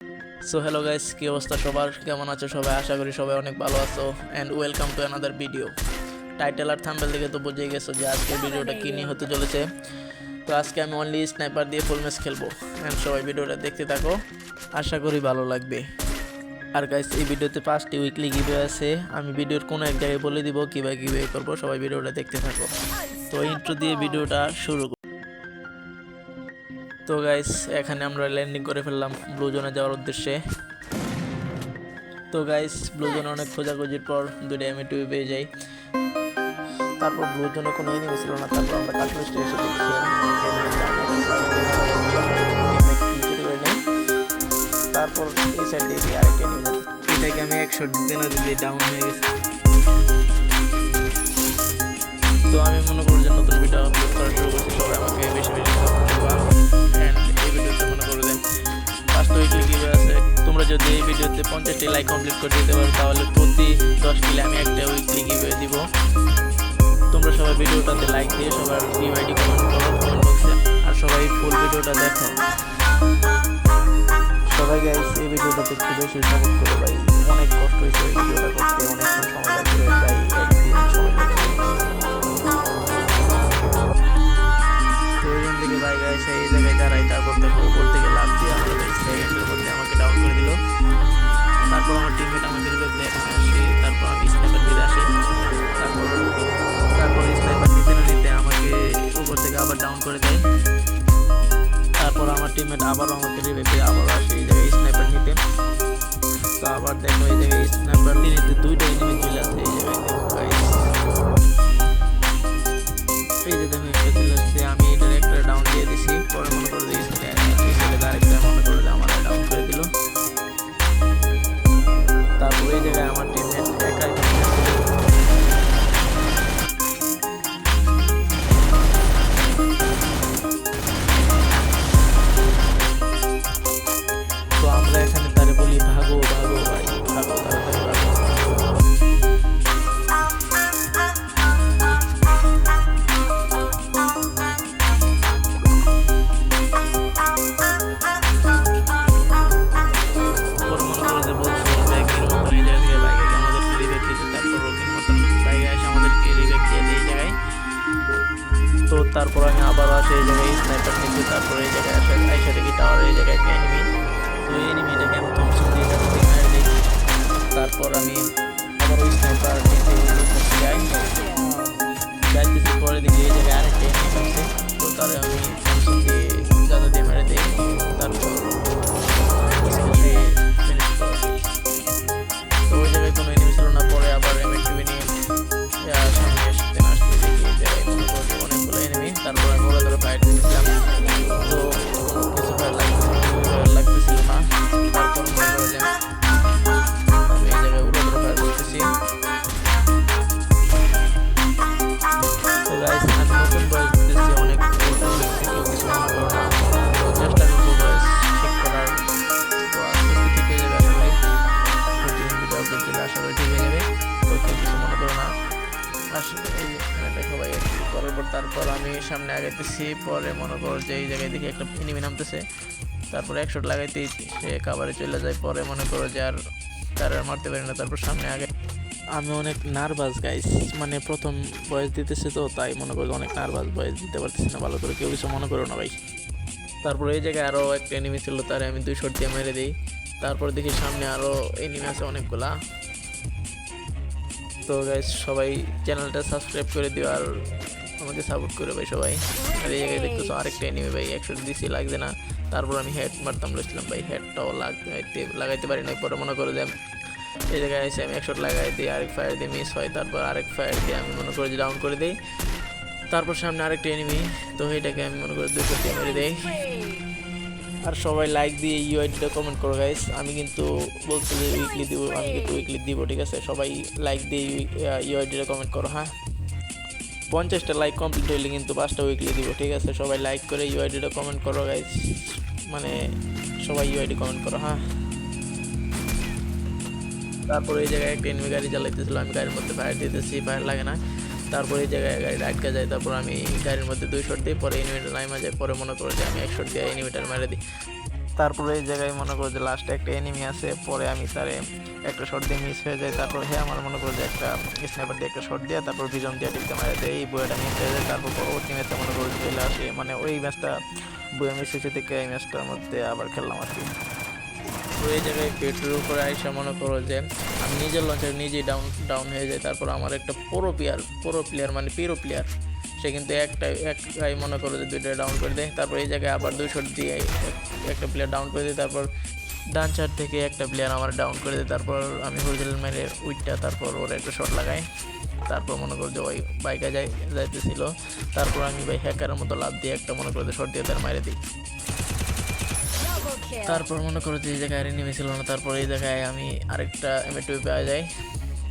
So hello guys, কি অবস্থা সবার? কেমন আছো সবাই? আশা করি সবাই অনেক ভালো আছো and welcome to another video. Title আর থাম্বনেল দেখে তো বুঝেই গেছো যে আজকের ভিডিওটা কী নিয়ে হতে চলেছে। তো আজকে আমি অনলি স্নাইপার দিয়ে ফুল ম্যাচ খেলবো অ্যান্ড সবাই ভিডিওটা দেখতে থাকো, আশা করি ভালো লাগবে। আর গাইস, এই ভিডিওতে 5টি উইকলি গিভওয়ে আছে। আমি ভিডিওর কোনো এক জায়গায় বলে দিব কীভাবে গিভওয়ে করবো, সবাই ভিডিওটা দেখতে থাকো। তো ইন্ট্রো দিয়ে ভিডিওটা শুরু। তো গাইস, এখানে আমরা ল্যান্ডিং করে ফেললাম ব্লু জোনে যাওয়ার উদ্দেশ্যে। তো গাইস, ব্লু জোনে অনেক খোঁজাখুঁজির পর দুইটা এমএ2 পেয়ে যাই। তারপর ব্লু জোনে কোনো এনিমি ছিল না। তারপর আমরা কাটলিস্টে এসে দেখি তারপর এই সাইড দিয়ে আরেকটা এনিমি, এটাকে আমি 1 শট দিতে না দিতে ডাউন হয়ে গেছে। তো আমি মনে করি যে নতুন ভিডিও আপলোড করা শুরু করছি, সবাই আমাকে বেশি বেশি সাপোর্ট করবা অ্যান্ড এই ভিডিওতে মনে করে দেন 5টা উইকলি গিভওয়ে আছে। তোমরা যদি এই ভিডিওতে 50টি লাইক কমপ্লিট করে দিতে পারো তাহলে প্রতি 10 কিলে আমি একটা উইকলি গিভওয়ে দিব। তোমরা সবাই ভিডিওটাতে লাইক দিয়ে সবার ইউআইডি কমেন্ট করো কমেন্ট বক্সে, আর সবাই ফুল ভিডিওটা দেখো। সবাই গাইস, এই ভিডিওটাতে একটু বেশি সাপোর্ট করো ভাই, অনেক কষ্ট হয়েছে এই ভিডিওটা করতে, অনেকক্ষণ সময় লাগবে, প্রায় একদিন সময় লাগবে। তো ওইখান থেকে ভাই গাইস এই জায়গায় দাঁড়াই, তারপর দেখো উপর থেকে লাভ দিয়ে আমাদের সেকেন্ডের মধ্যে আমাকে ডাউন করে দিল। তারপর আমার টিমমেট আমাকে রিভাইভ দিয়ে এখানে আসে, তারপর আমি স্নাইপার দিতে আসি। তারপর স্নাইপার নিতে না নিতে আমাকে উপর থেকে আবার ডাউন করে দেয়। তারপর আমার টিমমেট আবারও আমাকে রিভাইভ দিয়ে আবার আসে এই জায়গায় স্নাইপার নিতে। তো আবার দেখো এই জায়গায় স্নাইপার নিতে দুইটা এনিমি চলে আসে এই জায়গায়। দেখো গাইস, এই যে দেখো একটা চলে আসছে, আমি এটার একটা ডাউন দিয়ে দিছি। পরে মনে করে দিই আরেকটা মনে করে আমার ডাউন করে দিল। তারপর এই জায়গায় আমার টিমমেট একাই তো আমরা এখানে তারে বলি ভাগো ভাগো ভাই, ভাগো তাড়াতাড়ি ভাগো। তো তারপর আমি আবারও আসে এই জায়গায় স্নাইপার নিচ্ছি। তারপর এই জায়গায় আইসা দেখি টাওয়ার এই জায়গায় একটা এনিমি। তো এই এনিমিটাকে আমি থমসন দিয়ে যাচ্ছি, মেরে দিই। তারপর আমি আবারও স্নাইপার নিতে যাইতেছি, পরে দেখি এই জায়গায় আরেকটা এনিমি আছে। তো তারে আমি থমসন দিয়ে যাদা দিয়ে মেরে দিই। তারপর তো ওই জায়গায় কোনো এনিমি ছিল না। পরে আবার এমএ2 নিয়ে সামনে আসতে দেখি এই জায়গায় অনেকগুলো এনিমি। তারপর আমি ওরা ধরে ফাইট দিয়েছিলাম, তো কিছু লাগতেছিল না। তারপর মনে করে যে আমি এই জায়গায় ওরা ধরে ফাইট করতেছি। তো গাইস, আমি নতুন বয়স দিতেছি, অনেক কেউ কিছু মনে করো না। তো চেষ্টা করবো বয়স ঠিক করার। তো আস্তে আস্তে ঠিক হয়ে যাবে, আশা করি ভিডিও আপলোড দিলে আশা করি ঠিক হয়ে যাবে। তো কেউ কিছু মনে করো না। দেখো ভাই করার পর তারপর আমি সামনে আগাইতেছি। পরে মনে করো যে এই জায়গায় দেখি একটা এনিমি নামতেছে। তারপর 1 শট লাগাইতেই সে কাভারে চলে যায়। পরে মনে করো যে আর তার মারতে পারি না। তারপর সামনে আগে আমি অনেক নার্ভাস গাইস, মানে প্রথম বয়স দিতেছে তো তাই মনে করি অনেক নার্ভাস, বয়স দিতে পারতেছি না ভালো করে, কেউ কিছু মনে করো না ভাই। তারপর এই জায়গায় আরও একটা এনিমি ছিল, তারে আমি 2 শট দিয়ে মেরে দিই। তারপর দেখি সামনে আরও এনিমি আছে অনেকগুলা। তো গাইস, সবাই চ্যানেলটা সাবস্ক্রাইব করে দিও আর আমাকে সাপোর্ট করে ভাই সবাই। আর এই জায়গায় দেখতেছো আরেকটা এনিমি ভাই, 1 শট দিছি, লাগছে না। তারপর আমি হেড মারতাম বলেছিলাম ভাই, হেডটাও লাগাইতে পারি না। পরে মনে করে যে এই জায়গায় এসে আমি 1 শট লাগাই দিই, আরেক ফায়ার দিয়ে মিস হয়। তারপর আরেক ফায়ার দিয়ে আমি মনে করি যে ডাউন করে দিই। তারপর সামনে আরেকটা এনিমি, তো এটাকে আমি মনে করি 2 শট দিয়ে মেরে দিই। আর সবাই লাইক দিয়ে ইউআইডিটা কমেন্ট করো গাইস। আমি কিন্তু বলছি যে উইকলি দিব, আমি কিন্তু উইকলি দিব, ঠিক আছে? সবাই লাইক দিয়ে ইউআইডিটা কমেন্ট করো। হ্যাঁ, 50টা লাইক কমপ্লিট হইলে কিন্তু 5টা উইকলি দিব, ঠিক আছে? সবাই লাইক করে ইউআইডিটা কমেন্ট করো গাইস, মানে সবাই ইউআইডি কমেন্ট করো। হ্যাঁ, তারপর এই জায়গায় একটা এনিমি গাড়ি চালাইতেছিল, আমি গাড়ির মধ্যে ফায়ার দিতেছি, ফায়ার লাগে না। তারপর এই জায়গায় গাড়িটা আটকে যায়। তারপর আমি গাড়ির মধ্যে 2 শট দিই, পরে এনিমিটার নাইমা যায়। পরে মনে করো যে আমি 1 শট দিয়ে এনিমিটার মেরে দিই। তারপরে এই জায়গায় মনে করো যে লাস্টে একটা এনিমি আছে, পরে আমি তারে একটা শট দিয়ে মিস হয়ে যায়। তারপর আমার মনে করো যে একটা স্নাইপার দিয়ে একটা শট দিয়ে তারপর ভিজন দিয়ে টিপতে মারা দেয়, এই বইটা মিস হয়ে যায়। তারপর পরবর্তী ম্যাচটা মনে করো যে চলে আসে, মানে ওই ম্যাচটা বইয়ে মিস হয়েছে থেকে এই ম্যাচটার মধ্যে আবার খেললাম আর কি। তো এই জায়গায় পেট্রোল উপরে আইসা মনে করো যে আমি নিজের লঞ্চার নিজেই ডাউন হয়ে যায়। তারপর আমার একটা পুরো প্লেয়ার মানে পিরো প্লেয়ার, সে কিন্তু একটাই মনে করো যে দুইটা ডাউন করে দেয়। তারপর এই জায়গায় আবার 2 শট দিয়ে একটা প্লেয়ার ডাউন করে দেয়। তারপর ডান সাইড থেকে একটা প্লেয়ার আমার ডাউন করে দেয়। তারপর আমি হরিজেল মেরে উইটটা তারপর ওর একটা শট লাগাই। তারপর মনে করো যে ওই বাইকে যাইতেছিল। তারপর আমি ভাই হ্যাকারের মতো লাভ দিয়ে একটা মনে করো যে শট দিয়ে তার মারে দিই। তারপর মনে করো যে এই জায়গায় আর এনিমি ছিল না। তারপর এই জায়গায় আমি আরেকটা M2 পাওয়া যায়।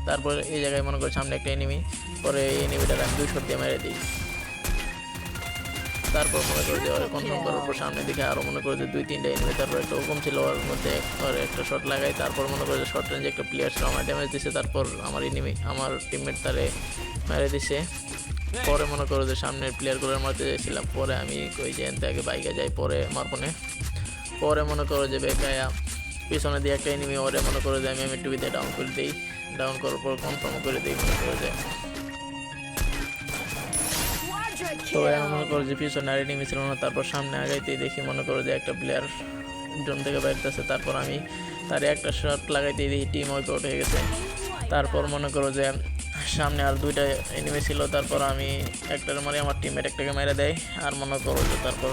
তারপর এই জায়গায় মনে করো সামনে একটা এনিমি, পরে এই এনিমিটাকে আমি 2 শট দিয়ে মেরে দিই। তারপর মনে করো যে ওর কনফার্ম করার পর সামনে দিকে আরও মনে করো যে 2-3টা এনিমি, তারপর একটা হুকুম ছিল ওর মধ্যে, ওর একটা শট লাগাই। তারপর মনে করো যে শর্ট রেঞ্জে একটা প্লেয়ার ছিল আমার ড্যামেজ দিছে। তারপর আমার টিমমেট তারে মেরে দিছে। পরে মনে করো যে সামনের প্লেয়ারগুলোর মারতে যাইছিলাম, পরে আমি ওই যে এনতে আগে বাইকে যাই, পরে মারপনে পরে মনে করো যে বেকায়া পিছনে দিয়ে একটা এনিমি, ওরে মনে করো যে আমি M2 দিয়ে ডাউন করে দিই। ডাউন করার পর কনফার্ম করে দিই মনে করো যে। তো এখন মনে করো যে পিছনে আর এনিমি ছিল না। তারপর সামনে আগাইতেই দেখি মনে করো যে একটা প্লেয়ার জোন থেকে বাইরতেছে। তারপর আমি তারে একটা শট লাগাইতেই দেখি টিম ওয়াইপ আউট হয়ে গেছে। তারপর মনে করো যে সামনে আর 2টা এনিমি ছিল। তারপর আমি একটার মারি, আমার টিমমেট একটাকে মেরে দেয়। আর মনে করো যে তারপর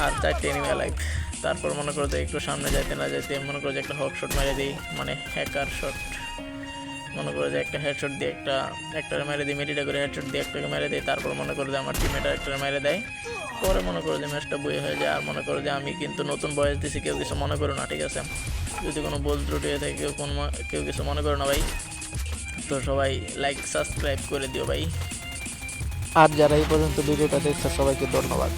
আর 4টে এনিমি লাইক। তারপর মনে করো যে একটু সামনে যাইতে না যাইতে মনে করো যে একটা হক শট মেরে দিই, মানে হ্যাকার শট। মনে করো যে একটা হেডশট দিয়ে একটাকে মেরে দিই, মেডিটা করে হেডশট দিয়ে একটাকে মেরে দিই। তারপর মনে করো যে আমার টিমমেট একটাকে মেরে দেয়। পরে মনে করো যে ম্যাচটা বই হয়ে যায়। আর মনে করো যে আমি কিন্তু নতুন বয়স দিছি, কেউ কিছু মনে করো না, ঠিক আছে? যদি কোনো ভুল ত্রুটি হয়ে থাকে কেউ কিছু মনে করো না ভাই। তো সবাই লাইক সাবস্ক্রাইব করে দিও ভাই। আর যারা এই পর্যন্ত ভিডিওটা দেখছে সবাইকে ধন্যবাদ।